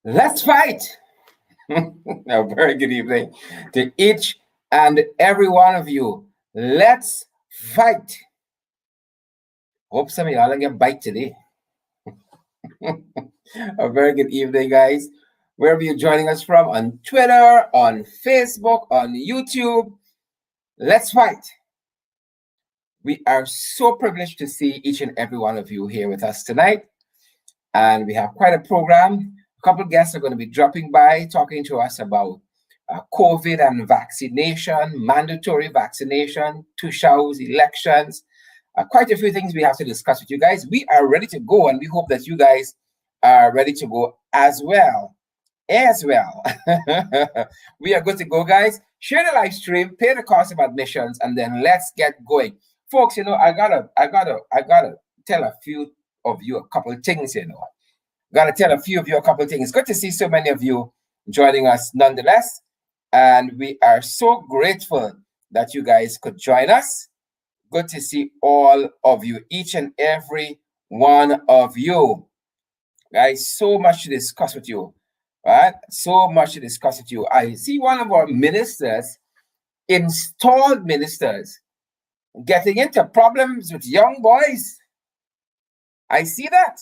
Let's fight. A very good evening to each and every one of you. Let's fight. Hope some of y'all are get bite today. A very good evening, guys. Wherever you're joining us from, on Twitter, on Facebook, on YouTube, let's fight. We are so privileged to see each and every one of you here with us tonight. And we have quite a program. A couple of guests are going to be dropping by talking to us about COVID and vaccination, mandatory vaccination, two shows, elections, quite a few things we have to discuss with you guys. We are ready to go, and we hope that you guys are ready to go as well. We are good to go, guys. Share the live stream, pay the cost of admissions, and then let's get going. Folks, I gotta tell a few of you a couple of things, Gotta tell a few of you a couple of things. It's good to see so many of you joining us nonetheless. And we are so grateful that you guys could join us. Good to see all of you, each and every one of you. Guys, so much to discuss with you. Right? So much to discuss with you. I see one of our ministers, installed ministers, getting into problems with young boys. I see that.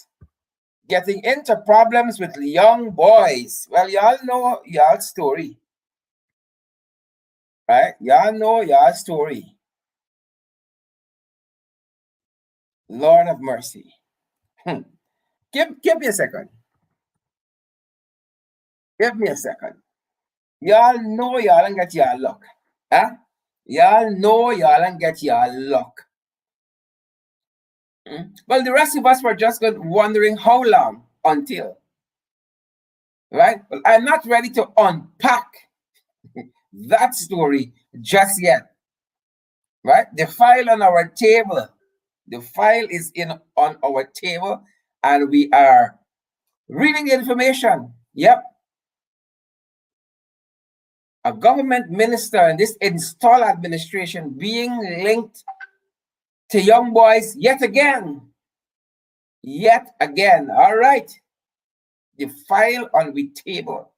Getting into problems with young boys. Well, y'all know y'all's story. Right? Y'all know y'all's story. Lord of mercy. Give me a second. Give me a second. Y'all know y'all and get y'all luck. Huh? Y'all know y'all and get y'all luck. Well, the rest of us were just wondering how long until. Right? Well, I'm not ready to unpack that story just yet. Right? The file on our table. The file is on our table, and we are reading the information. Yep. A government minister in this installed administration being linked to young boys yet again. Yet again. All right. The file on the table.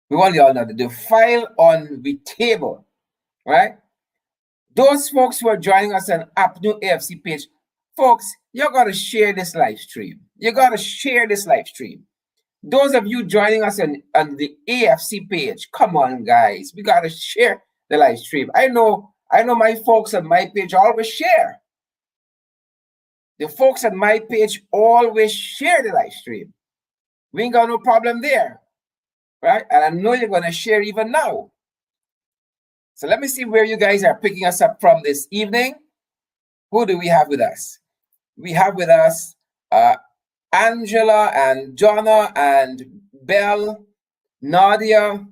We want you all know that the file on the table, right? Those folks who are joining us on APNU AFC page, folks, you got to share this live stream. You got to share this live stream. Those of you joining us on the AFC page, come on, guys. We got to share the live stream. I know my folks on my page always share. The folks on my page always share the live stream. We ain't got no problem there, right? And I know you're going to share even now. So let me see where you guys are picking us up from this evening. Who do we have with us? We have with us Angela and Donna and Belle, Nadia,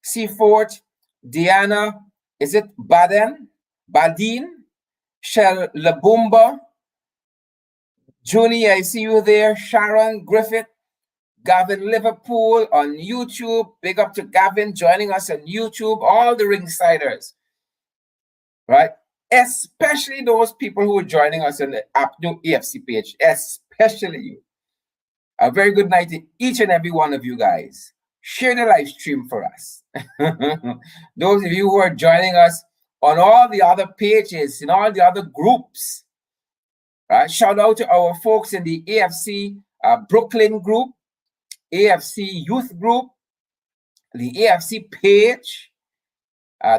Seafort, Diana, is it Badin, Shell Labumba, Junie, I see you there, Sharon Griffith, Gavin Liverpool on YouTube. Big up to Gavin joining us on YouTube, all the ringsiders, right? Especially those people who are joining us on the APNU AFC page, especially you. A very good night to each and every one of you guys. Share the live stream for us. Those of you who are joining us on all the other pages, in all the other groups, right? Shout out to our folks in the AFC Brooklyn group, AFC Youth Group, the AFC page.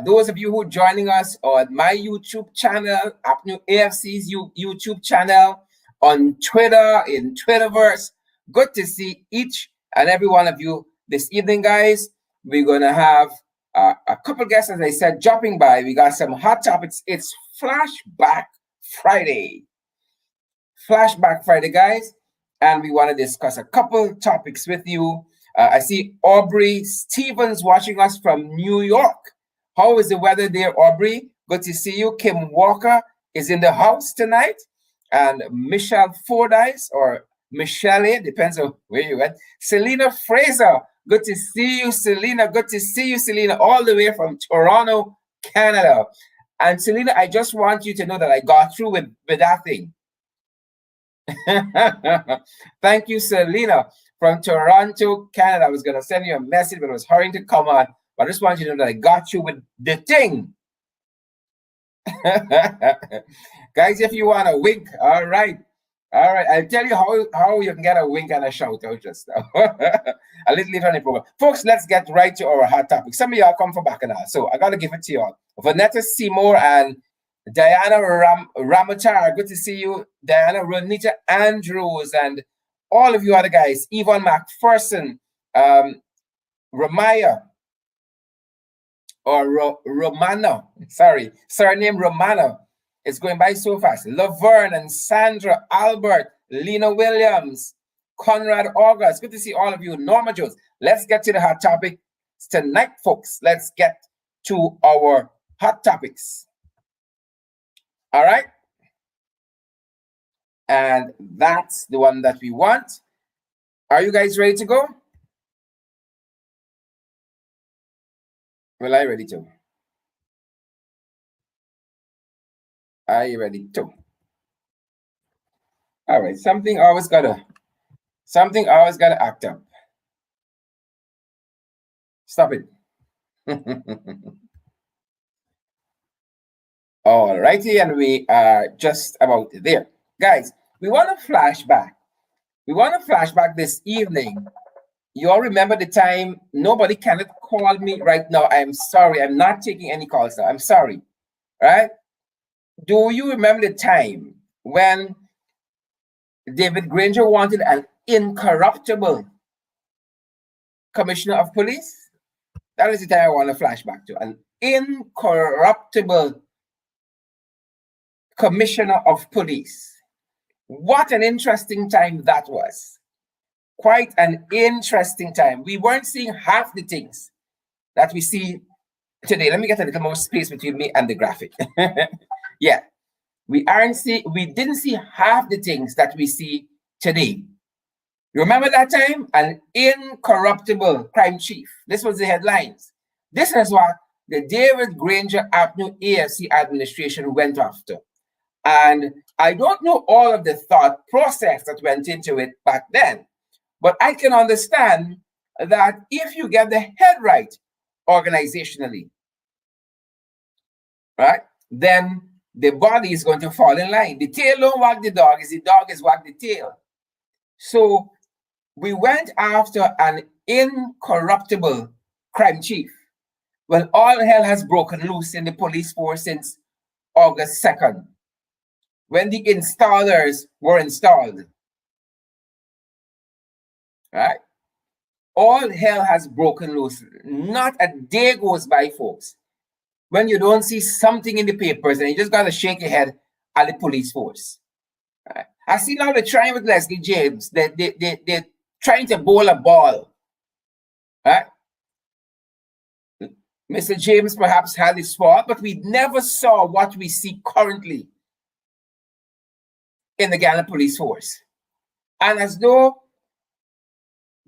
Those of you who are joining us on my YouTube channel, APNU AFC's YouTube channel, on Twitter, in Twitterverse. Good to see each and every one of you this evening, guys. We're going to have a couple guests, as I said, dropping by. We got some hot topics. It's Flashback Friday. Flashback Friday, guys. And we want to discuss a couple topics with you. I see Aubrey Stevens watching us from New York. How is the weather there, Aubrey? Good to see you. Kim Walker is in the house tonight. And Michelle Fordyce, or Michelle, depends on where you went. Selena Fraser, good to see you, Selena. Good to see you, Selena, all the way from Toronto, Canada. And Selena, I just want you to know that I got through with that thing. Thank you, Selena from Toronto, Canada. I was going to send you a message, but I was hurrying to come on. But I just want you to know that I got you with the thing. Guys, if you want a wink, all right. All right, I'll tell you how you can get a wink and a shout out just now. A little later on the program. Folks, let's get right to our hot topic. Some of y'all come for Bacchanal, so I got to give it to y'all. Vanetta Seymour and Diana Ramachar, good to see you. Diana Ronita Andrews and all of you other guys. Yvonne McPherson, Ramaya, or Romano, sorry, surname Romano. It's going by so fast. Laverne and Sandra, Albert, Lena Williams, Conrad August. Good to see all of you. Norma Jones. Let's get to the hot topic tonight, folks. Let's get to our hot topics. All right. And that's the one that we want. Are you guys ready to go? Well, are you ready to? Are you ready to? All right. Something always gotta act up. Stop it. All righty, and we are just about there. Guys, we want to flash back. We want to flash back this evening. You all remember the time? Nobody cannot call me right now. I'm sorry. I'm not taking any calls now. I'm sorry. Right? Do you remember the time when David Granger wanted an incorruptible commissioner of police? That is the time I want to flash back to. An incorruptible commissioner of police. What an interesting time that was. Quite an interesting time. We weren't seeing half the things that we see today. Let me get a little more space between me and the graphic. Yeah. We didn't see half the things that we see today. You remember that time? An incorruptible crime chief. This was the headlines. This is what the David Granger Avenue AFC administration went after. And I don't know all of the thought process that went into it back then, but I can understand that if you get the head right organizationally, right, then the body is going to fall in line. The tail don't wag the dog, the dog is wag the tail. So we went after an incorruptible crime chief. Well, all hell has broken loose in the police force since August 2nd, when the installers were installed. Right? All hell has broken loose. Not a day goes by, folks, when you don't see something in the papers and you just got to shake your head at the police force. Right? I see now they're trying with Leslie James. They're trying to bowl a ball. Right? Mr. James perhaps had his fault, but we never saw what we see currently in the Ghana police force. And as though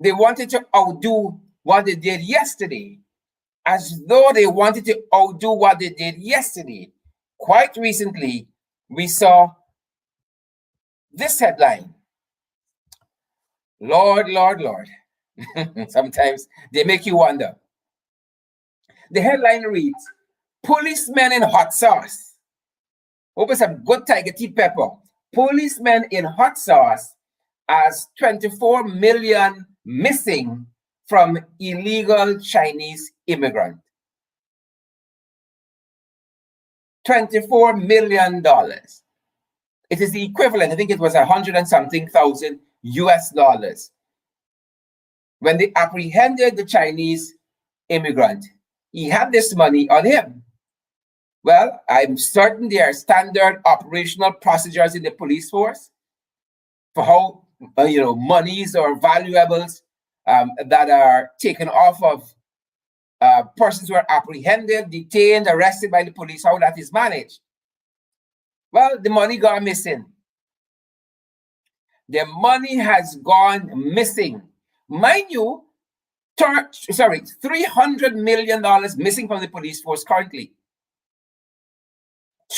they wanted to outdo what they did yesterday, quite recently, we saw this headline. Lord, Lord, Lord. Sometimes they make you wonder. The headline reads, policemen in hot sauce. Open some good tiger tea pepper. Policemen in hot sauce as 24 million missing from illegal Chinese immigrant. $24 million. It is the equivalent, I think it was 100 and something thousand US dollars. When they apprehended the Chinese immigrant, he had this money on him. Well, I'm certain there are standard operational procedures in the police force for how monies or valuables that are taken off of persons who are apprehended, detained, arrested by the police, how that is managed. Well, the money gone missing. The money has gone missing. Mind you, $300 million missing from the police force currently.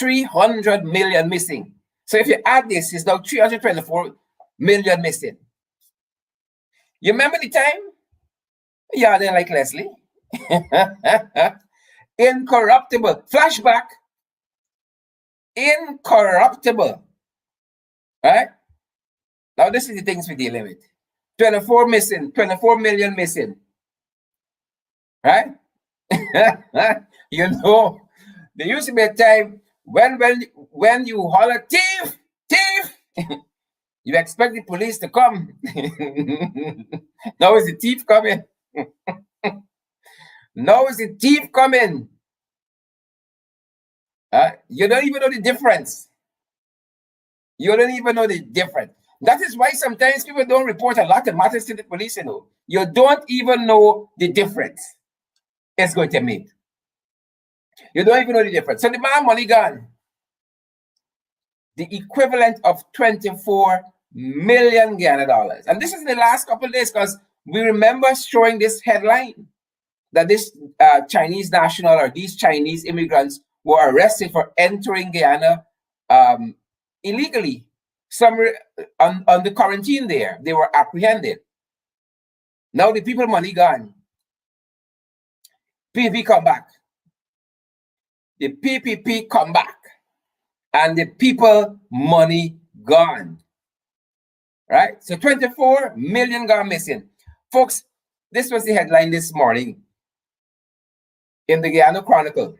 $300 million missing. So if you add this, it's now 324 million missing. You remember the time? Yeah, they're like Leslie. Incorruptible. Flashback. Incorruptible. Right? Now, this is the things we're dealing with. 24 missing, 24 million missing. Right? You know, there used to be a time when you holler, thief, thief, you expect the police to come. Now is the thief coming? Now is the thief coming? You don't even know the difference. You don't even know the difference. That is why sometimes people don't report a lot of matters to the police, you know. You don't even know the difference it's going to make. You don't even know the difference. So the man money gone. The equivalent of 24 million Ghana dollars. And this is in the last couple of days because we remember showing this headline that this Chinese national or these Chinese immigrants were arrested for entering Guyana illegally. Some on the quarantine there, they were apprehended. Now the people money gone. PPP come back. The PPP come back. And the people money gone. Right? So 24 million gone missing. Folks, this was the headline this morning in the Guyana Chronicle.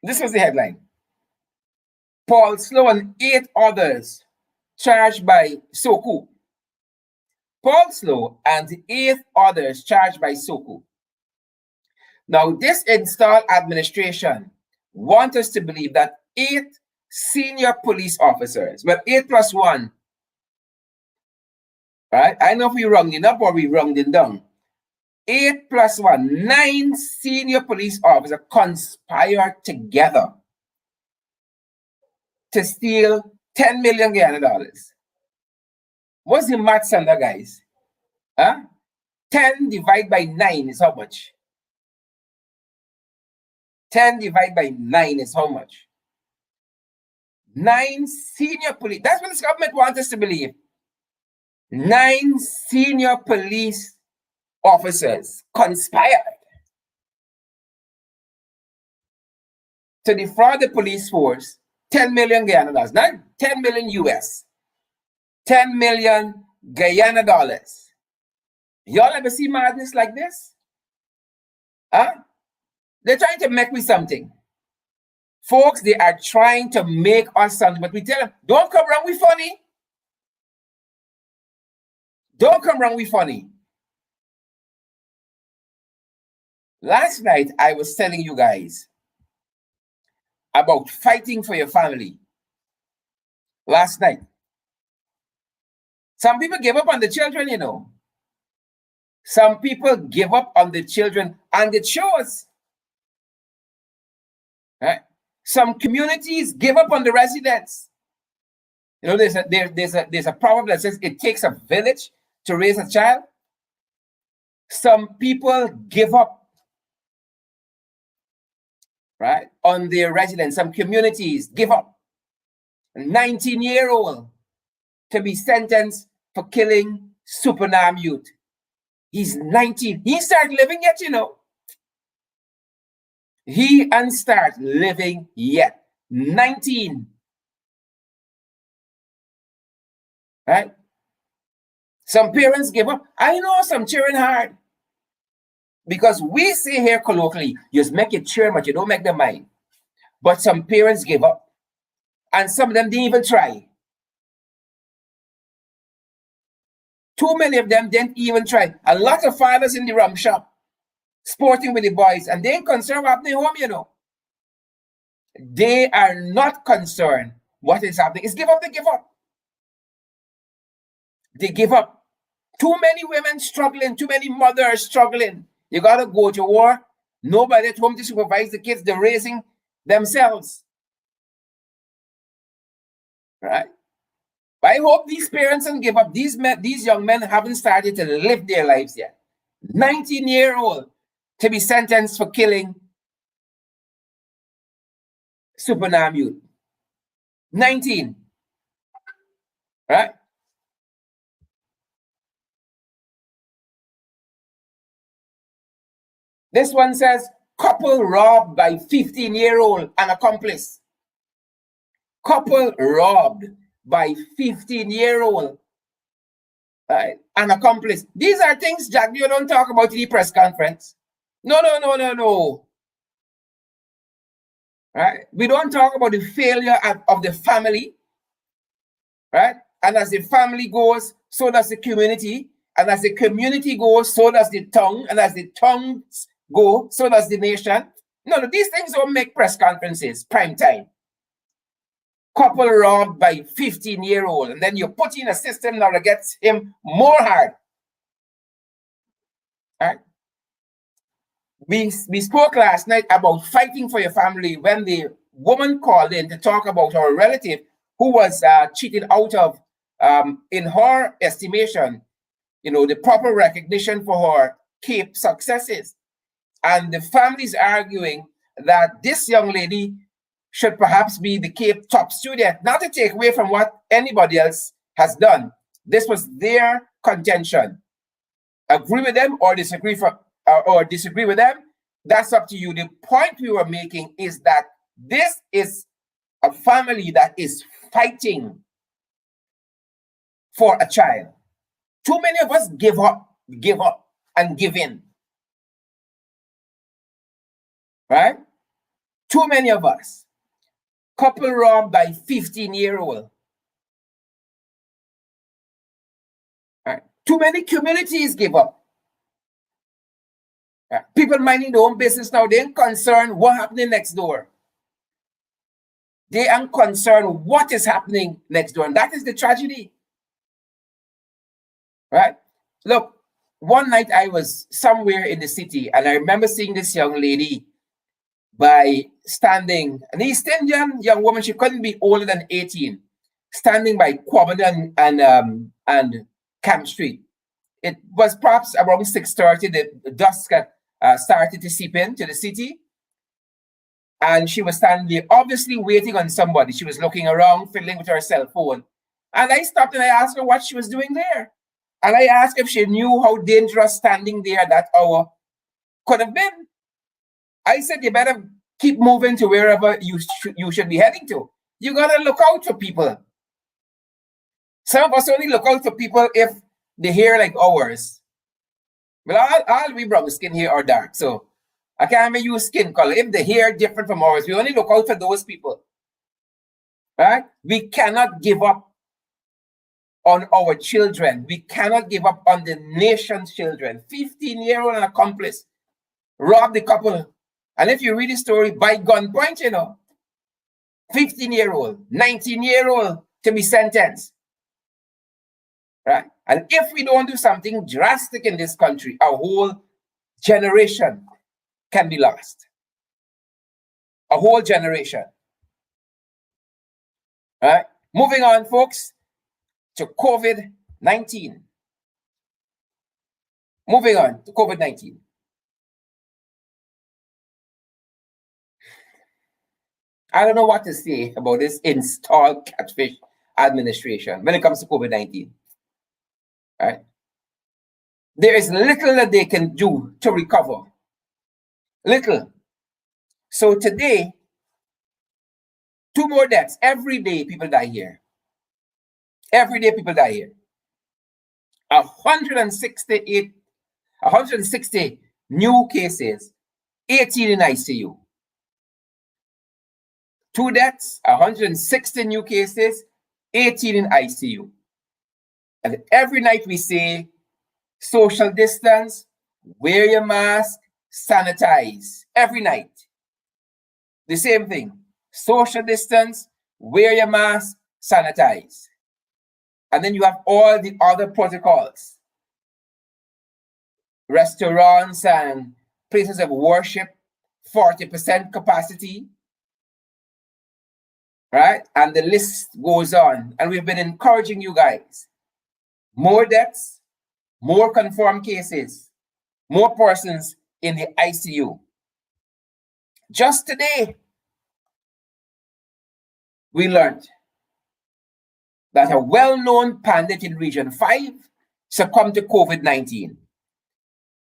This was the headline. Paul Slow and 8 others charged by SOCU. Paul Slow and 8 others charged by SOCU. Now, this installed administration wants us to believe that 8 senior police officers, well, 8 plus 1, right? I know if we rounded up or we rounded down. 8 plus 1, 9 senior police officers conspired together to steal 10 million Guyana dollars. What's the maths on that, guys? 10 divided by 9 is how much? 10 divided by 9 is how much? 9 senior police. That's what this government wants us to believe. 9 senior police officers conspired to defraud the police force 10 million Guyana dollars, not 10 million US, 10 million Guyana dollars. Y'all ever see madness like this? They're trying to make me something. Folks, they are trying to make us something, but we tell them, don't come around with funny. Don't come around with funny. Last night, I was telling you guys about fighting for your family. Last night. Some people give up on the children, you know. Some people give up on the children and it shows. Right? Some communities give up on the residents. You know, there's a proverb that says it takes a village to raise a child. Some people give up, right, on their residents. Some communities give up. A 19-year-old to be sentenced for killing Supernam youth. He's 19. He started living yet, you know. He ain't start living yet. 19. Right? Some parents give up. I know some cheering hard. Because we say here colloquially, you just make it cheer, but you don't make them mind. But some parents give up. And some of them didn't even try. Too many of them didn't even try. A lot of fathers in the rum shop sporting with the boys, and they ain't concerned what happening home, you know. They are not concerned what is happening. It's give up, they give up. They give up. Too many women struggling, too many mothers struggling. You gotta go to war. Nobody at home to supervise the kids. They're raising themselves. Right? But I hope these parents don't give up. These young men haven't started to live their lives yet. 19-year-old to be sentenced for killing Supernam youth. 19. Right? This one says, couple robbed by 15-year-old and accomplice. Couple robbed by 15-year-old an accomplice. These are things, Jack, you don't talk about in the press conference. No. Right? We don't talk about the failure of the family. Right? And as the family goes, so does the community. And as the community goes, so does the tongue. And as the tongues go, so does the nation. No, these things don't make press conferences, prime time. Couple robbed by 15-year-old, and then you put in a system now that gets him more hard. All right? We spoke last night about fighting for your family when the woman called in to talk about her relative who was cheated out of, in her estimation, the proper recognition for her CAPE successes. And the family's arguing that this young lady should perhaps be the CAPE top student, not to take away from what anybody else has done. This was their contention. Agree with them or disagree with them, that's up to you. The point we were making is that this is a family that is fighting for a child. Too many of us give up, and give in. Right? Too many of us. Couple robbed by 15-year-old. Right. Too many communities give up. Right. People minding their own business now. They ain't concerned what happening next door. They aren't concerned what is happening next door. And that is the tragedy. Right? Look, one night I was somewhere in the city and I remember seeing this young lady by standing, an East Indian young woman, she couldn't be older than 18, standing by Quabbin and Camp Street. It was perhaps around 6:30, the dusk started to seep into the city. And she was standing there, obviously waiting on somebody. She was looking around, fiddling with her cell phone. And I stopped and I asked her what she was doing there. And I asked if she knew how dangerous standing there at that hour could have been. I said, you better keep moving to wherever you should be heading to. You got to look out for people. Some of us only look out for people if they hair like ours. Well, all we brown skin here are dark, so I can't even use skin color. If the hair different from ours, we only look out for those people. Right? We cannot give up on our children. We cannot give up on the nation's children. 15-year-old and accomplice robbed the couple. And if you read the story, by gunpoint, 15-year-old, 19-year-old to be sentenced. Right? And if we don't do something drastic in this country, a whole generation can be lost. A whole generation. Right? Moving on, folks, to COVID-19. Moving on to COVID-19. I don't know what to say about this installed catfish administration when it comes to COVID-19. Right? There is little that they can do to recover. Little. So today, 2 more deaths. Every day people die here. Every day people die here. 160 new cases, 18 in ICU. 2 deaths, 160 new cases, 18 in ICU. And every night we say, social distance, wear your mask, sanitize. Every night. The same thing. Social distance, wear your mask, sanitize. And then you have all the other protocols. Restaurants and places of worship, 40% capacity. Right? And the list goes on. And we've been encouraging you guys. More deaths, more confirmed cases, more persons in the ICU. Just today, we learned that a well-known Pandit in Region 5 succumbed to COVID-19.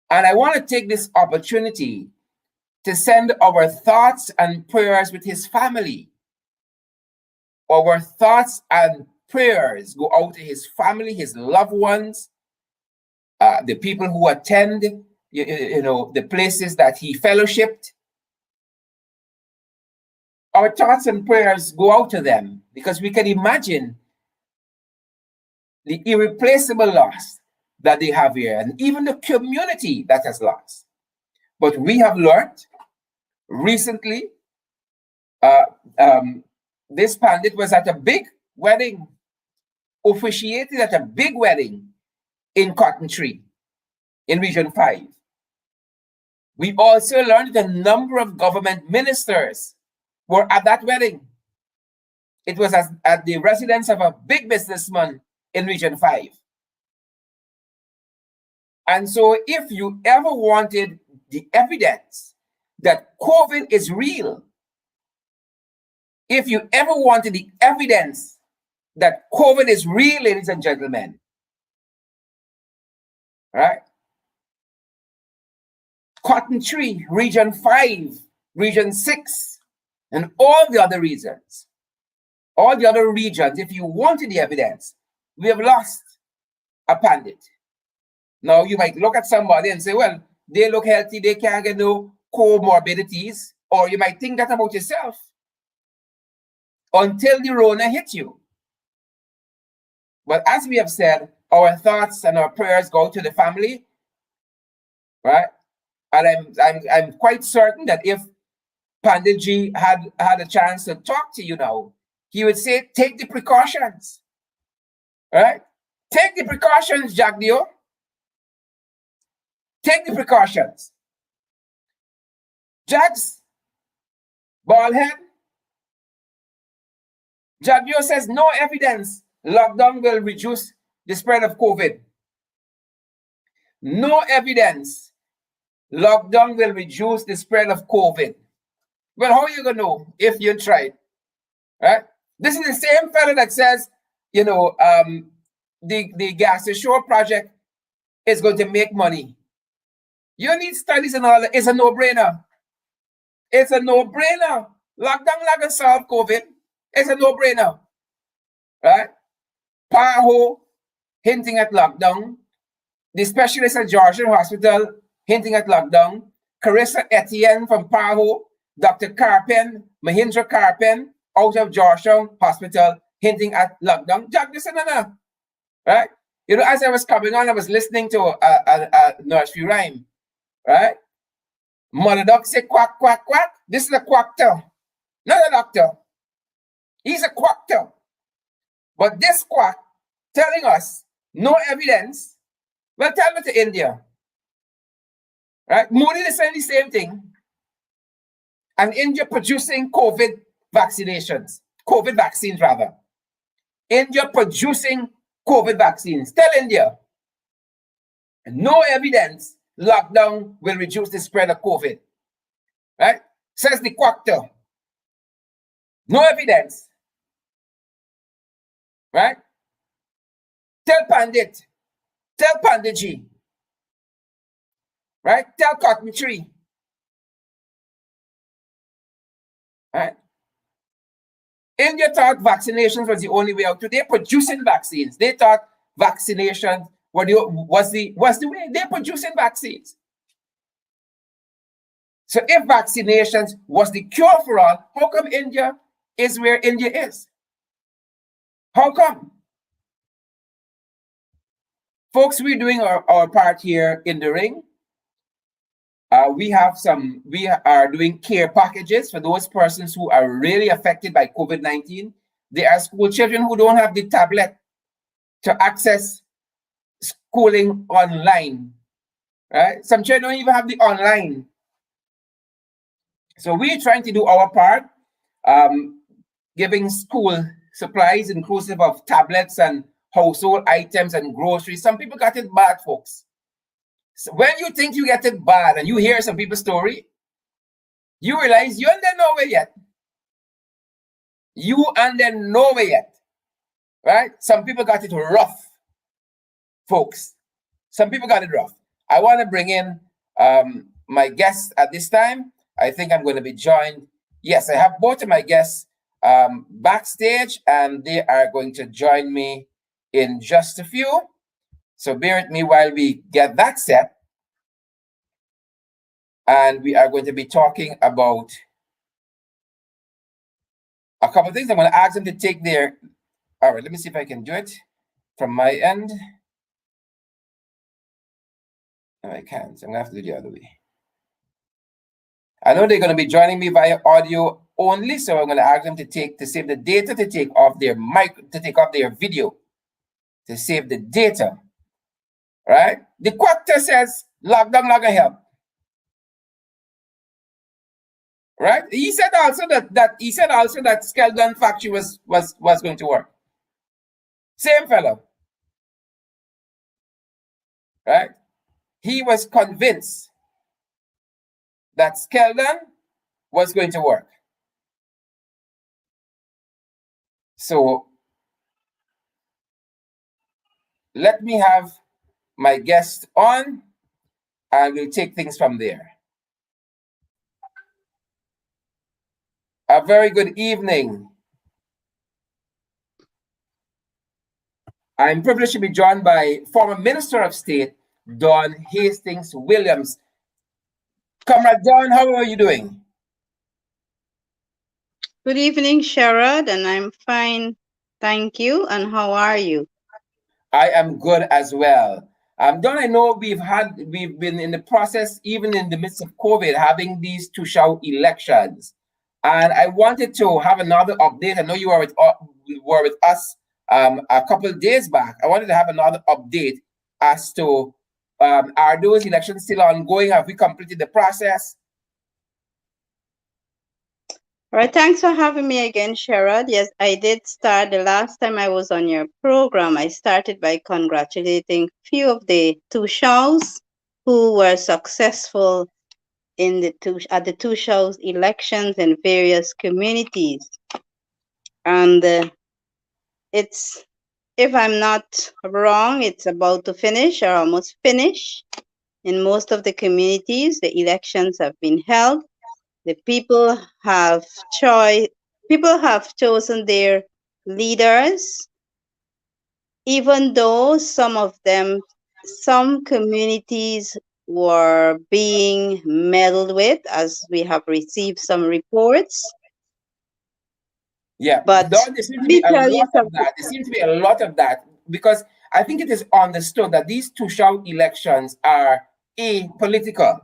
And I want to take this opportunity to send our thoughts and prayers with his family. Our thoughts and prayers go out to his family, his loved ones, the people who attend, the places that he fellowshipped. Our thoughts and prayers go out to them because we can imagine the irreplaceable loss that they have here, and even the community that has lost. But we have learned recently, this Pandit was at a big wedding, officiated at a big wedding in Cotton Tree in Region 5. We also learned that a number of government ministers were at that wedding. It was at the residence of a big businessman in Region 5. And so if you ever wanted the evidence that COVID is real, if you ever wanted the evidence that COVID is real, ladies and gentlemen, right? Cotton Tree, Region 5, Region 6, and all the other regions, if you wanted the evidence, we have lost a Pandit. Now, you might look at somebody and say, well, they look healthy, they can't get no comorbidities, or you might think that about yourself until the Rona hit you. But as we have said, our thoughts and our prayers go to the family, right? And I'm quite certain that if Panditji had a chance to talk to you now, he would say, take the precautions, right? Take the precautions, Jagdio. Take the precautions. Jags, bald head. Jagdio says no evidence lockdown will reduce the spread of COVID. No evidence lockdown will reduce the spread of COVID. Well, how are you going to know if you tried? Right? This is the same fellow that says, the gas shore project is going to make money. You need studies and all that. It's a no-brainer. It's a no-brainer. Lockdown not going to solve COVID. It's a no-brainer. Right? Paho hinting at lockdown. The specialist at Georgian Hospital hinting at lockdown. Carissa Etienne from Paho. Dr. Karpen, Mahindra Karpen, out of Georgian Hospital, hinting at lockdown. Jack, listen, right? As I was coming on, I was listening to a nursery rhyme, right? Mother duck say quack, quack, quack. This is a quackter, not a doctor. He's a quackter. But this quack telling us no evidence. Well, tell me to India, right? Modi is saying the same thing. And India producing COVID vaccines rather. India producing COVID vaccines. Tell India, no evidence lockdown will reduce the spread of COVID. Right? Says the quackter. No evidence. Right? Tell Pandit. Tell Panditji. Right? Tell Cotton Tree. Right? India thought vaccinations was the only way out. They're producing vaccines. They thought vaccination was the way. They're producing vaccines. So if vaccinations was the cure for all, how come India is where India is? How come? Folks, we're doing our part here in the ring. We are doing care packages for those persons who are really affected by COVID-19. There are school children who don't have the tablet to access schooling online, right? Some children don't even have the online. So we're trying to do our part, giving school supplies inclusive of tablets and household items and groceries. Some people got it bad, folks. So when you think you get it bad and you hear some people's story, you realize you're in there nowhere yet. You and then nowhere yet, right? Some people got it rough, folks. Some people got it rough. I want to bring in my guests at this time. I think I'm going to be joined. Yes, I have both of my guests backstage, and they are going to join me in just a few. So bear with me while we get that set. And we are going to be talking about a couple of things. I'm going to ask them to take their. All right, let me see if I can do it from my end. No, I can't. So I'm going to have to do the other way. I know they're going to be joining me via audio only, so I'm going to ask them to save the data, to take off their mic, to take off their video, to save the data. Right? The quactor says lockdown not going to help. Right? He said also that Skeldon factory was going to work. Same fellow. Right? He was convinced that Skeldon was going to work. So let me have my guest on, and we'll take things from there. A very good evening. I'm privileged to be joined by former Minister of State, Don Hastings-Williams. Comrade Don, how are you doing? Good evening, Sherrod, and I'm fine. Thank you. And how are you? I am good as well. Don, I know we've been in the process, even in the midst of COVID, having these two-show elections. And I wanted to have another update. I know you were with us a couple of days back. I wanted to have another update as to are those elections still ongoing? Have we completed the process? All right. Thanks for having me again, Sherrod. Yes, I did start the last time I was on your program. I started by congratulating a few of the two shows who were successful in the two shows elections in various communities. And it's, if I'm not wrong, it's about to finish or almost finish. In most of the communities, the elections have been held. The people have chosen their leaders, even though some communities were being meddled with, as we have received some reports. Yeah, But there seems to be let me a tell you lot of something. that. There seems to be a lot of that because I think it is understood that these two-show elections are apolitical,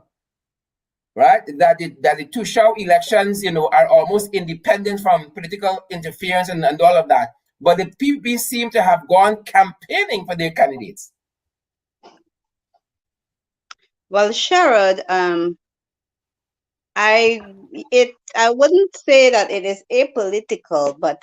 right? That the two-show elections, are almost independent from political interference and all of that. But the PPP seem to have gone campaigning for their candidates. Well, Sherrod, I wouldn't say that it is apolitical, but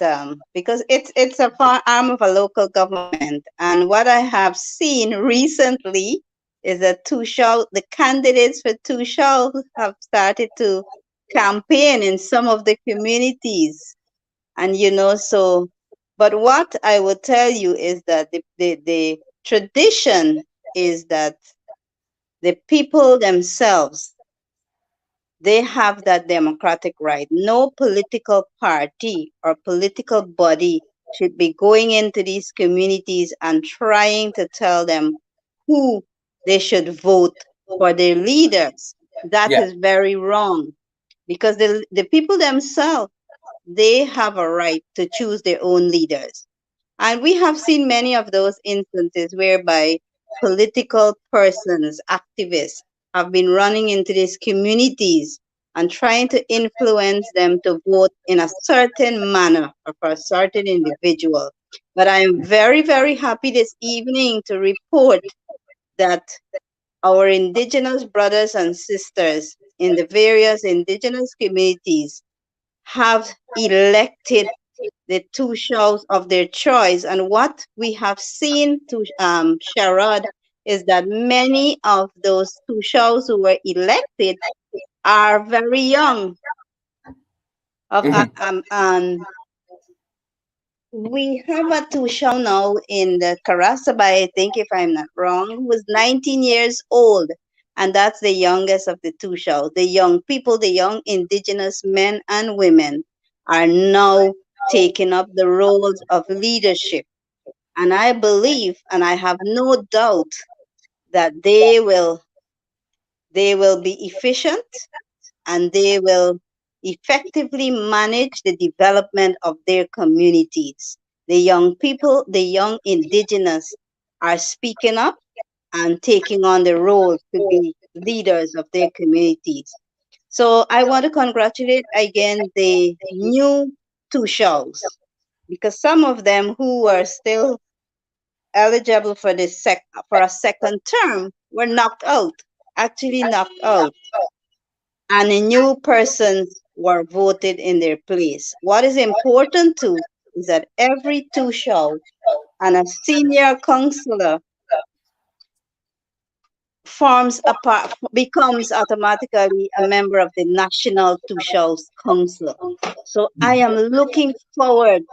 because it's a arm of a local government, and what I have seen recently is that the candidates for Tushal have started to campaign in some of the communities, and so. But what I would tell you is that the tradition is that the people themselves, they have that democratic right. No political party or political body should be going into these communities and trying to tell them who they should vote for their leaders. That Yeah. is very wrong, because the people themselves, they have a right to choose their own leaders. And we have seen many of those instances whereby political persons, activists, have been running into these communities and trying to influence them to vote in a certain manner or for a certain individual. But I am very, very happy this evening to report that our Indigenous brothers and sisters in the various Indigenous communities have elected the two shows of their choice. And what we have seen to Sharad is that many of those two shows who were elected are very young. Of Mhm. and We have a Tushao now in the Karasabai, I think, if I'm not wrong, who was 19 years old. And that's the youngest of the Tushao. The young people, the young indigenous men and women are now taking up the roles of leadership. And I believe, and I have no doubt, that they will be efficient and they will effectively manage the development of their communities. The young people, the young indigenous are speaking up and taking on the role to be leaders of their communities. So I want to congratulate again the new Tushals, because some of them who are still eligible for for a second term were knocked out, actually knocked out, and the new persons were voted in their place. What is important too is that every Tushal and a senior councillor becomes automatically a member of the National Tushals Council. So I am looking forward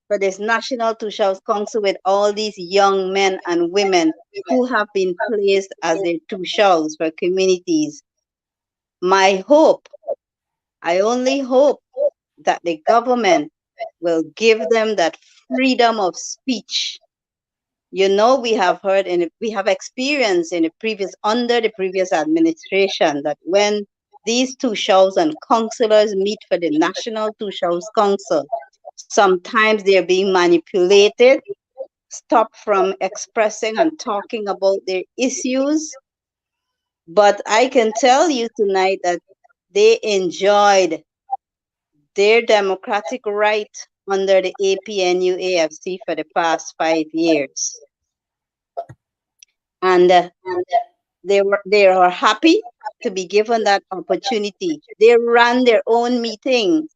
for this National Tushals Council with all these young men and women who have been placed as their Tushals for communities. My hope, I only hope that the government will give them that freedom of speech. You know, we have experienced in the previous, under the previous administration, that when these Tushals and councillors meet for the National Tushals Council, sometimes they're being manipulated, stopped from expressing and talking about their issues. But I can tell you tonight that they enjoyed their democratic right under the APNU AFC for the past 5 years. And they were happy to be given that opportunity. They ran their own meeting.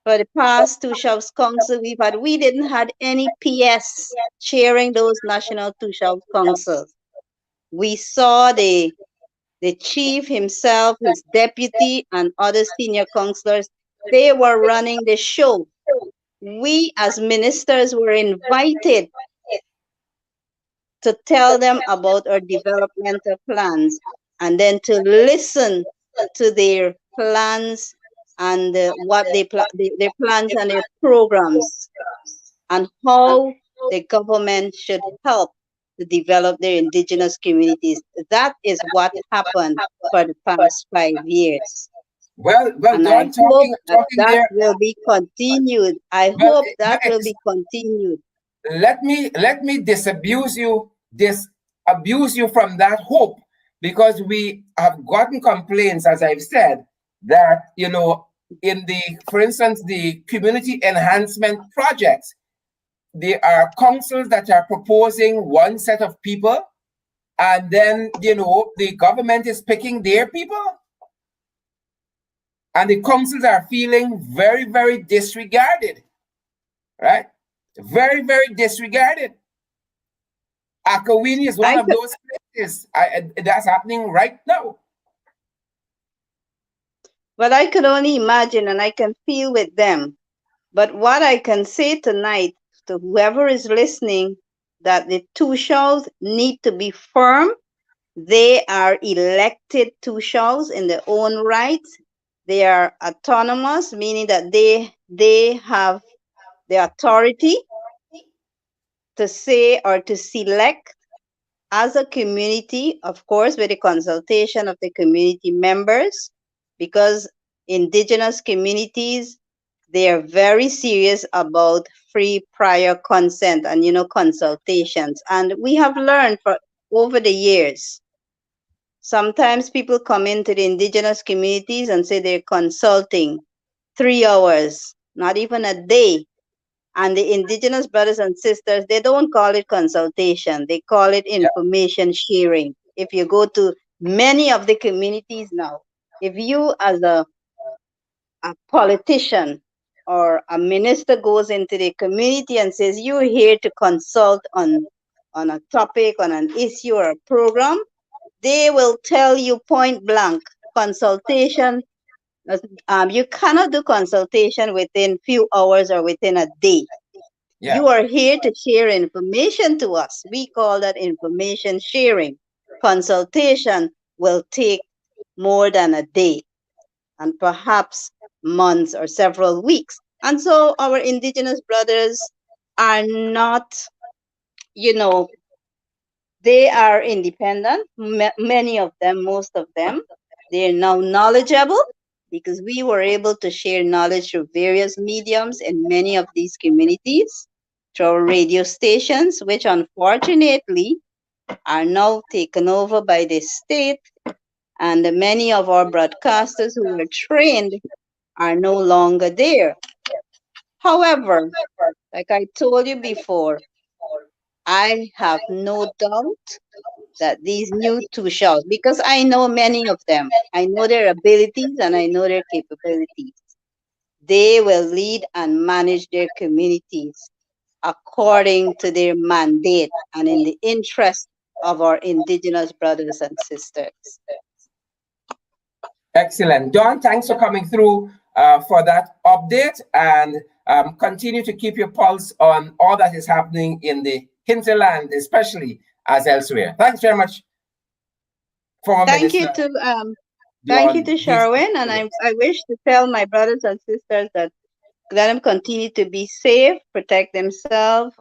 For the past two Shovs Council we didn't had any PS chairing those national two Shovs Councils. We saw the chief himself, his deputy, and other senior councillors. They were running the show. We as ministers were invited to tell them about our developmental plans and then to listen to their plans and what their plans and their programs and how the government should help to develop their indigenous communities. That is what happened for the past 5 years. Well, And I Don, hope that talking that there. will be continued. I Well, hope that will be continued. let me disabuse you from that hope, because we have gotten complaints, as I've said, that in the, for instance, the community enhancement projects, there are councils that are proposing one set of people, and then the government is picking their people, and the councils are feeling very, very disregarded, right? Very, very disregarded. Akawini is one I of those places that's happening right now. Well, I could only imagine and I can feel with them. But what I can say tonight to whoever is listening, that the Tushals need to be firm. They are elected Tushals in their own right. They are autonomous, meaning that they have the authority to say or to select as a community, of course, with the consultation of the community members, because indigenous communities, they are very serious about free prior consent and consultations. And we have learned for over the years, sometimes people come into the indigenous communities and say they're consulting 3 hours, not even a day. And the indigenous brothers and sisters, they don't call it consultation, they call it information sharing. If you go to many of the communities now, if you as a politician or a minister goes into the community and says you're here to consult on a topic, on an issue or a program, they will tell you point blank, consultation, you cannot do consultation within few hours or within a day. Yeah. You are here to share information to us. We call that information sharing. Consultation will take more than a day and perhaps months or several weeks. And so our indigenous brothers are not, you know, they are independent, many of them, most of them. They're now knowledgeable because we were able to share knowledge through various mediums in many of these communities, through our radio stations, which unfortunately are now taken over by the state. And many of our broadcasters who were trained are no longer there. However, like I told you before, I have no doubt that these new two shall, because I know many of them. I know their abilities and I know their capabilities. They will lead and manage their communities according to their mandate and in the interest of our indigenous brothers and sisters. Excellent. Don, thanks for coming through for that update, and continue to keep your pulse on all that is happening in the hinterland, especially as elsewhere. Thanks very much, former Thank you Minister to thank you Don to Hastings. Sherwin, and I wish to tell my brothers and sisters that let them continue to be safe, protect themselves,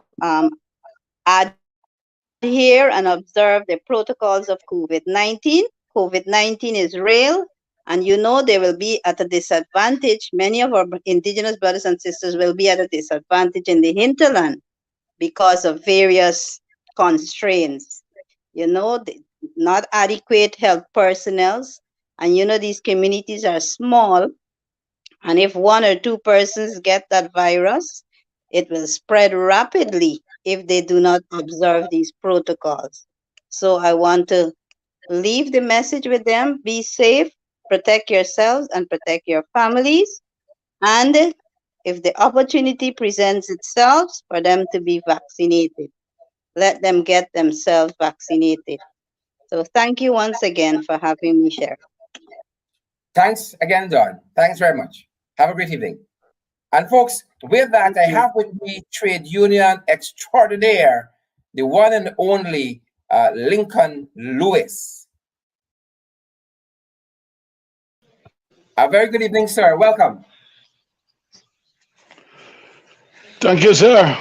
adhere and observe the protocols of COVID-19. COVID-19 is real, and you know they will be at a disadvantage. Many of our indigenous brothers and sisters will be at a disadvantage in the hinterland because of various constraints. You know, not adequate health personnel, and you know these communities are small, and if one or two persons get that virus, it will spread rapidly if they do not observe these protocols. So I want to leave the message with them: be safe, protect yourselves, and protect your families. And if the opportunity presents itself for them to be vaccinated, let them get themselves vaccinated. So thank you once again for having me share. Thanks again, Don. Thanks very much. Have a great evening. And folks, with that, Thank I you. have with me trade union extraordinaire, the one and only Lincoln Lewis. A very good evening, sir. Welcome. Thank you, sir.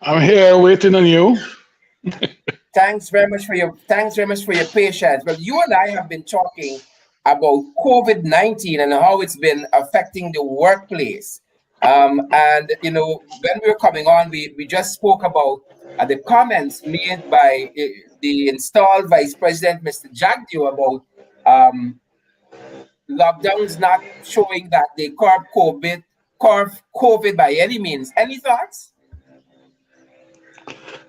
I'm here waiting on you. Thanks very much for your patience. Well, you and I have been talking about COVID-19 and how it's been affecting the workplace. And you know, when we were coming on, we just spoke about the comments made by the installed Vice President, Mr. Jagdew, about lockdowns not showing that they curb COVID by any means. Any thoughts?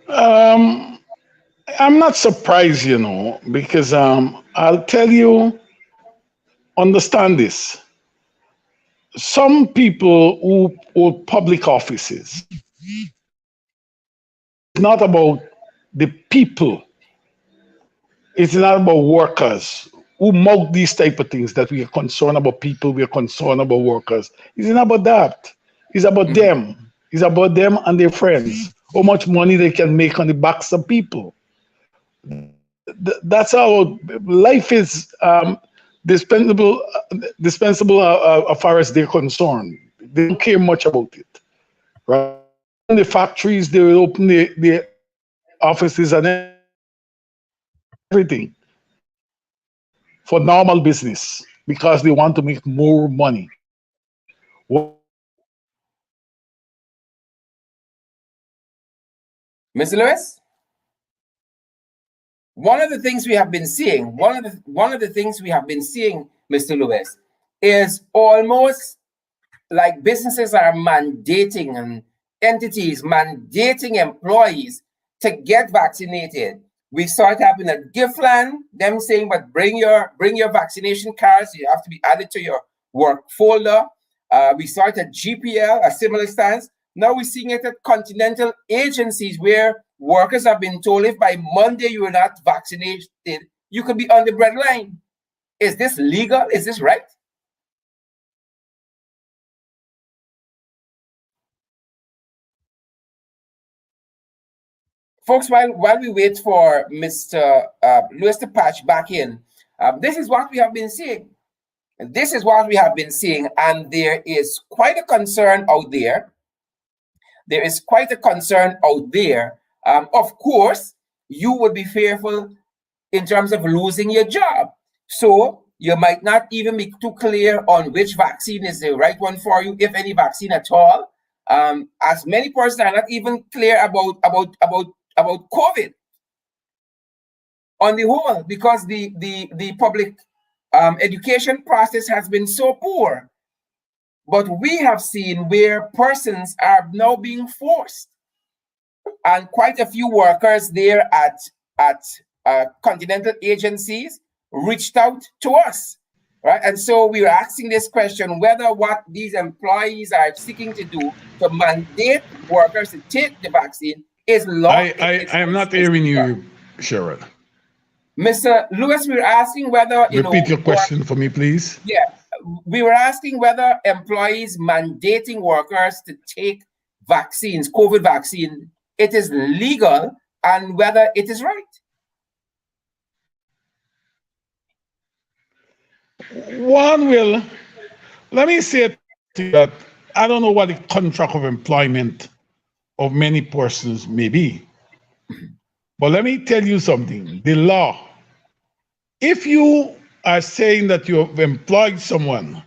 Um, I'm not surprised, because I'll tell you, understand this. Some people who hold public offices, it's not about the people, it's not about workers who mock these type of things that we are concerned about people, we are concerned about workers. It's not about that. It's about Mhm. them. It's about them and their friends. How much money they can make on the backs of people. That's how life is dispensable as far as they're concerned. They don't care much about it, right? In the factories, they will open the offices and everything for normal business because they want to make more money. Mr. Lewis? One of the things we have been seeing, Mr. Lewis, is almost like businesses are mandating and entities mandating employees to get vaccinated. We start having a Giftland, them saying, but bring your vaccination cards. You have to be added to your work folder. We started GPL, a similar stance. Now we're seeing it at continental agencies where workers have been told if by Monday you are not vaccinated, you could be on the breadline. Is this legal? Is this right? folks, while we wait for Mr. Lewis to patch back in, this is what we have been seeing. This is what we have been seeing, and there is quite a concern out there. There is quite a concern out there. Of course, you would be fearful in terms of losing your job. So you might not even be too clear on which vaccine is the right one for you, if any vaccine at all. As many persons are not even clear about COVID on the whole, because the public education process has been so poor. But we have seen where persons are now being forced, and quite a few workers there at continental agencies reached out to us, right? And so we were asking this question, whether what these employees are seeking to do to mandate workers to take the vaccine is lawful. I am not hearing you, Sharon. Mr. Lewis, we were asking whether repeat your question for me, please. Yeah, we were asking whether employees mandating workers to take vaccines, COVID vaccine, it is legal, and whether it is right. One will, let me say that I don't know what the contract of employment of many persons may be. But let me tell you something. The law, if you are saying that you have employed someone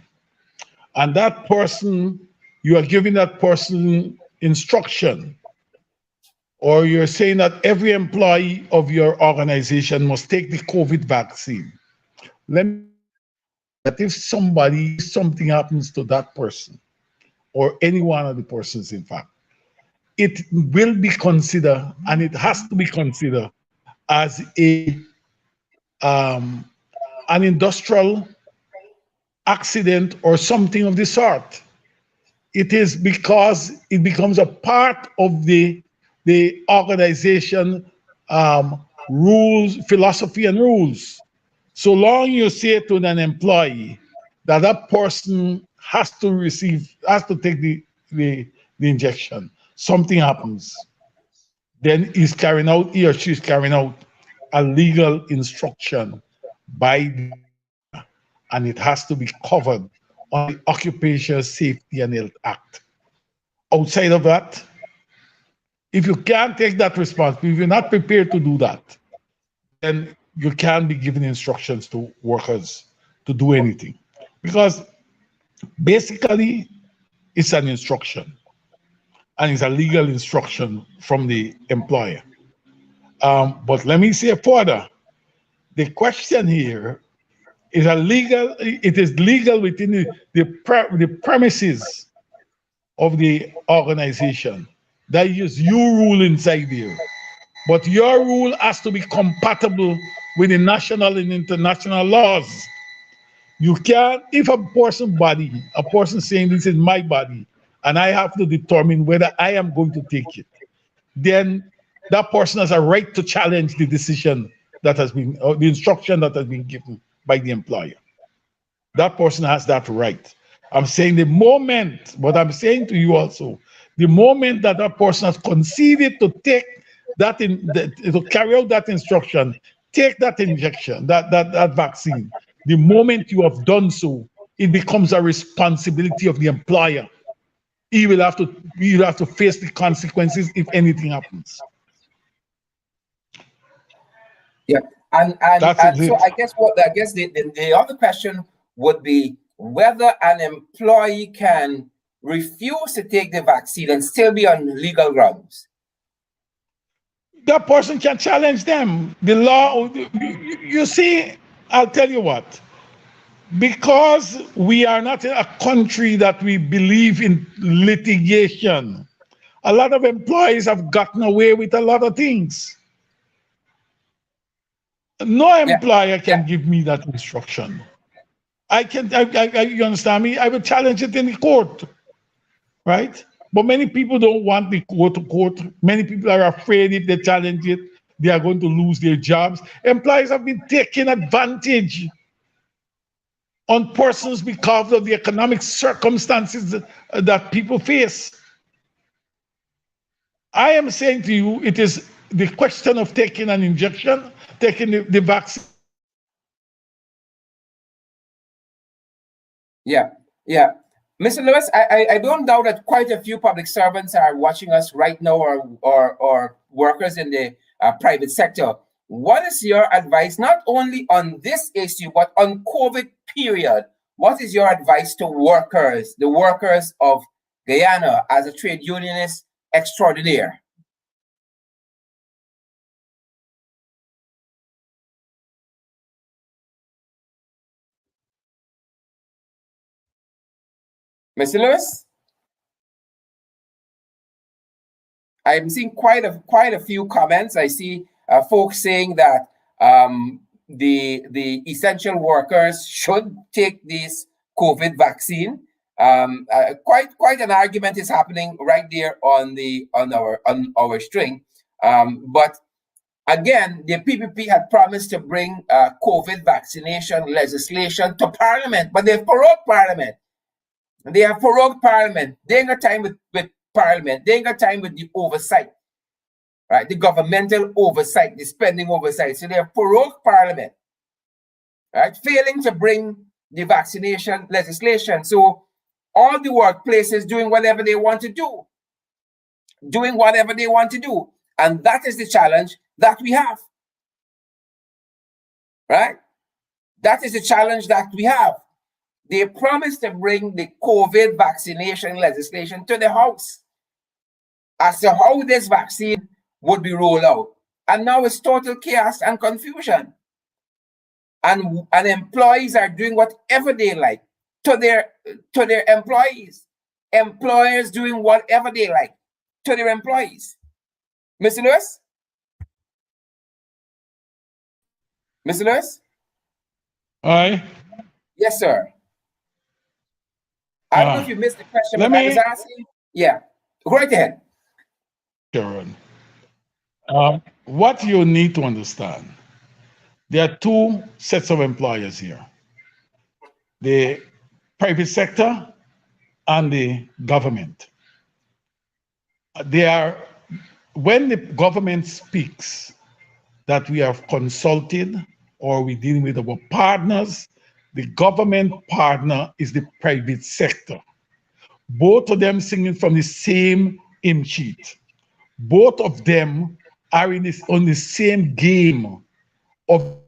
and that person, you are giving that person instruction, or you're saying that every employee of your organization must take the COVID vaccine, let me that if something happens to that person, or any one of the persons, in fact, it will be considered, and it has to be considered as an industrial accident or something of the sort. It is because it becomes a part of the organization rules, philosophy, and rules. So long you say to an employee that that person has to take the injection, something happens, then he or she is carrying out a legal instruction and it has to be covered on the Occupational Safety and Health Act. Outside of that, if you can't take that responsibility, if you're not prepared to do that, then you can't be giving instructions to workers to do anything. Because basically, it's an instruction, and it's a legal instruction from the employer. But let me say further, the question here is it is legal within the premises of the organization. That is your rule inside there. But your rule has to be compatible with the national and international laws. You can't, if a person saying this is my body, and I have to determine whether I am going to take it, then that person has a right to challenge the decision that has been, or the instruction that has been given by the employer. That person has that right. I'm saying but I'm saying to you also, the moment that that person has conceded to take to carry out that instruction, take that injection, that vaccine, the moment you have done so, it becomes a responsibility of the employer. He will have to face the consequences if anything happens. Yeah, and so I guess the other question would be whether an employee can refuse to take the vaccine and still be on legal grounds. That person can challenge them. The law, you see, I'll tell you what, because we are not in a country that we believe in litigation, a lot of employees have gotten away with a lot of things. No employer can give me that instruction. You understand me? I will challenge it in the court, right? But many people don't want the court. Many people are afraid if they challenge it, they are going to lose their jobs. Employees have been taking advantage on persons because of the economic circumstances that people face. I am saying to you, it is the question of taking an injection, taking the vaccine. Yeah, yeah. Mr. Lewis, I don't doubt that quite a few public servants are watching us right now, or workers in the private sector. What is your advice, not only on this issue, but on COVID period? What is your advice to workers, the workers of Guyana, as a trade unionist extraordinaire? Mr. Lewis? I'm seeing quite a few comments. I see folks saying that the essential workers should take this COVID vaccine. Quite an argument is happening right there on our string. But again, the PPP had promised to bring COVID vaccination legislation to Parliament, but they've prorogued Parliament. They have prorogued Parliament. They ain't got time with Parliament. They ain't got time with the oversight, right? The governmental oversight, the spending oversight. So they have prorogued Parliament, right? Failing to bring the vaccination legislation. So all the workplaces doing whatever they want to do, and that is the challenge that we have, right? That is the challenge that we have. They promised to bring the COVID vaccination legislation to the House as to how this vaccine would be rolled out. And now it's total chaos and confusion. And employees are doing whatever they like to their employees. Employers doing whatever they like to their employees. Mr. Lewis? Mr. Lewis? Aye. Yes, sir. I don't know if you missed the question, but I was asking. Yeah, go right ahead. Sharon, what you need to understand, there are two sets of employers here: the private sector and the government. When the government speaks that we have consulted or we're dealing with our partners, the government partner is the private sector. Both of them singing from the same hymn sheet. Both of them are on the same game of.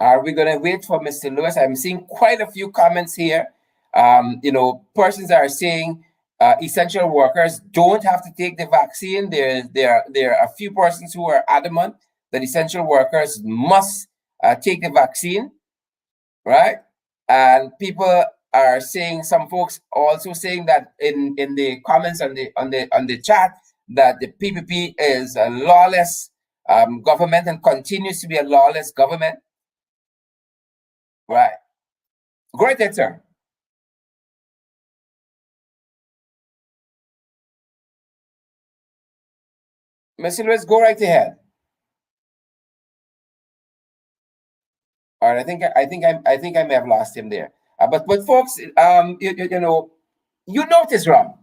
Are we going to wait for Mr. Lewis? I'm seeing quite a few comments here. Persons are saying essential workers don't have to take the vaccine. There are a few persons who are adamant that essential workers must take the vaccine, right? And people are saying, some folks also saying that in the comments on the chat, that the PPP is a lawless government and continues to be a lawless government. Right. Go right ahead, sir. Mr. Lewis, go right ahead. All right, I think I may have lost him there. But folks, you know it is wrong.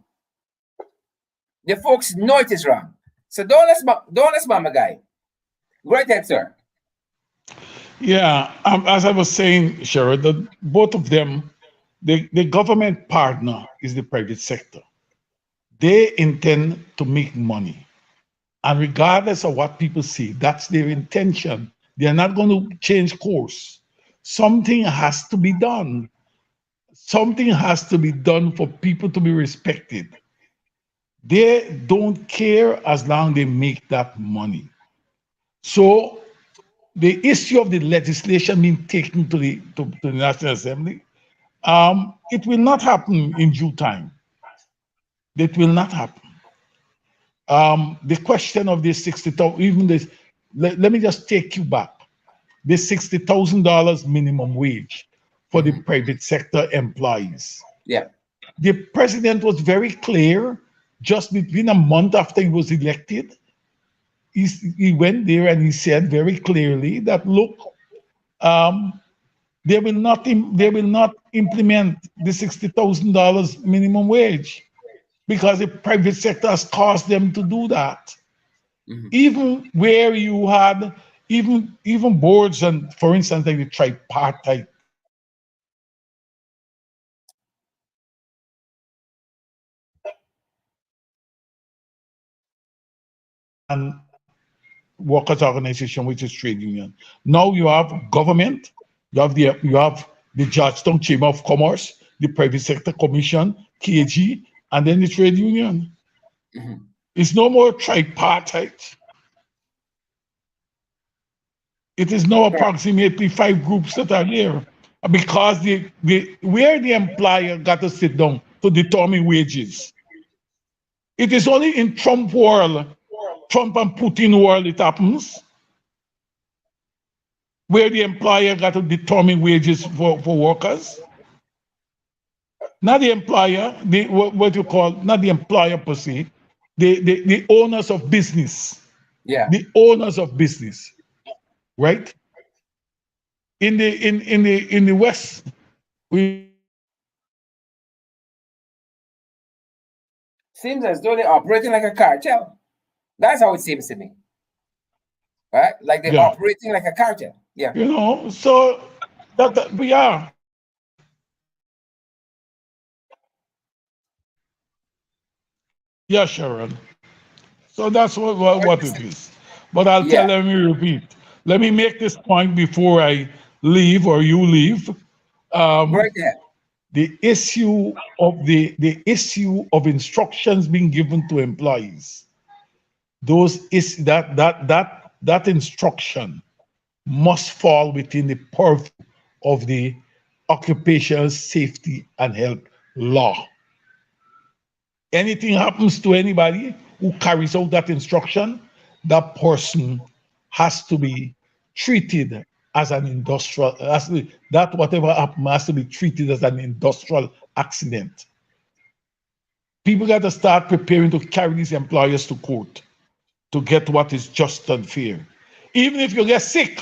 The folks know it is wrong. So don't let's mama guy. Go right ahead, sir. Yeah, as I was saying, Sherrod, both of them, the government partner is the private sector. They intend to make money. And regardless of what people say, that's their intention. They're not going to change course. Something has to be done. Something has to be done for people to be respected. They don't care as long as they make that money. So the issue of the legislation being taken to the National Assembly, it will not happen in due time. It will not happen. The question of this 60,000, even this, let me just take you back. The $60,000 minimum wage for the private sector employees. Yeah. The president was very clear just between a month after he was elected. He went there and he said very clearly that, look, they will not implement the $60,000 minimum wage because the private sector has caused them to do that. Even where you had even boards and, for instance, like the tripartite and workers organization, which is trade union. Now you have government, you have the Georgetown Chamber of Commerce, the Private Sector Commission, KG, and then the trade union. It's no more tripartite. It is now approximately 5 groups that are there because where the employer got to sit down to determine wages. It is only in Trump world, Trump and Putin world it happens, where the employer got to determine wages for workers. Not the employer, what you call, not the employer per se, the owners of business. Yeah. The owners of business, right? In the West, we Seems as though they're operating like a cartel. That's how it seems to me. Right? Like they're operating like a cartel. Yeah. You know, so that we are. Yeah, Sharon. So that's what it is. But I'll tell them, let me repeat. Let me make this point before I leave or you leave. Right there. The issue of instructions being given to employees. That instruction must fall within the purview of the occupational safety and health law. Anything happens to anybody who carries out that instruction, that person has to be treated as an industrial, that whatever happened has to be treated as an industrial accident. People got to start preparing to carry these employers to court to get what is just and fair. Even if you get sick,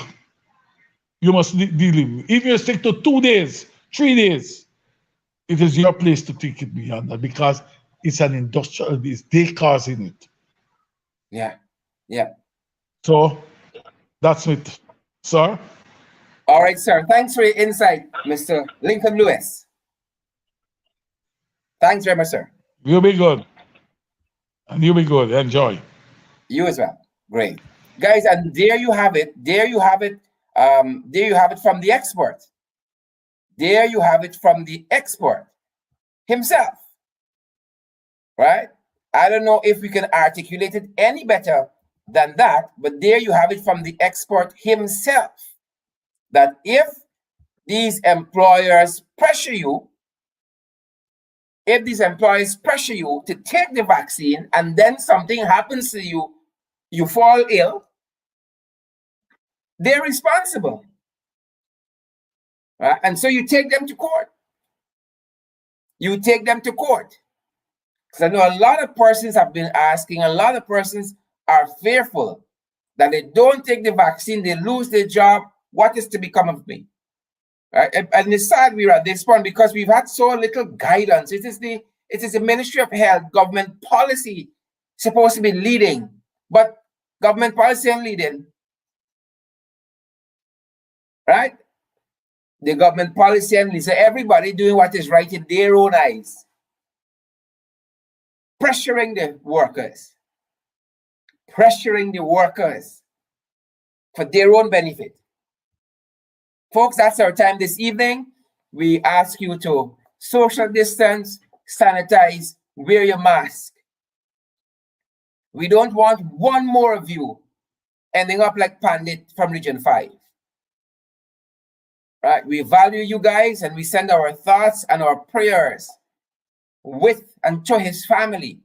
you must deal with it. If you're sick to 2 days, 3 days, it is your place to take it beyond that because it's an industrial, it's they causing it. Yeah. Yeah. So that's it, sir. All right, sir. Thanks for your insight, Mr. Lincoln Lewis. Thanks very much, sir. You'll be good. And you'll be good. Enjoy. You as well. Great. Guys, and there you have it. There you have it. There you have it from the expert. There you have it from the expert himself. Right? I don't know if we can articulate it any better than that, but there you have it from the expert himself. That if these employers pressure you, to take the vaccine and then something happens to you, you fall ill, they're responsible. Right? And so you take them to court. You take them to court. Because I know a lot of persons have been asking, a lot of persons are fearful that they don't take the vaccine, they lose their job. What is to become of me? Right? And it's sad we're at this point because we've had so little guidance. It is the Ministry of Health, government policy supposed to be leading, but government policy ain't leading. Right? The government policy and leading. So everybody doing what is right in their own eyes. Pressuring the workers for their own benefit. Folks, that's our time this evening. We ask you to social distance, sanitize, wear your mask. We don't want one more of you ending up like Pandit from Region 5. Right? We value you guys and we send our thoughts and our prayers with and to his family.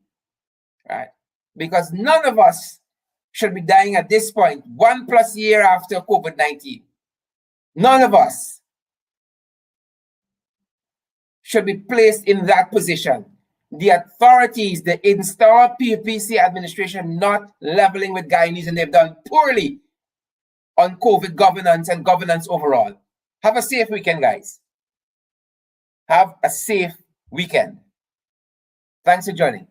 Right? Because none of us should be dying at this point, 1+ year after COVID-19. None of us should be placed in that position. The authorities, the installed PPC administration, not leveling with Guyanese, and they've done poorly on COVID governance and governance overall. Have a safe weekend, guys. Have a safe weekend. Thanks for joining.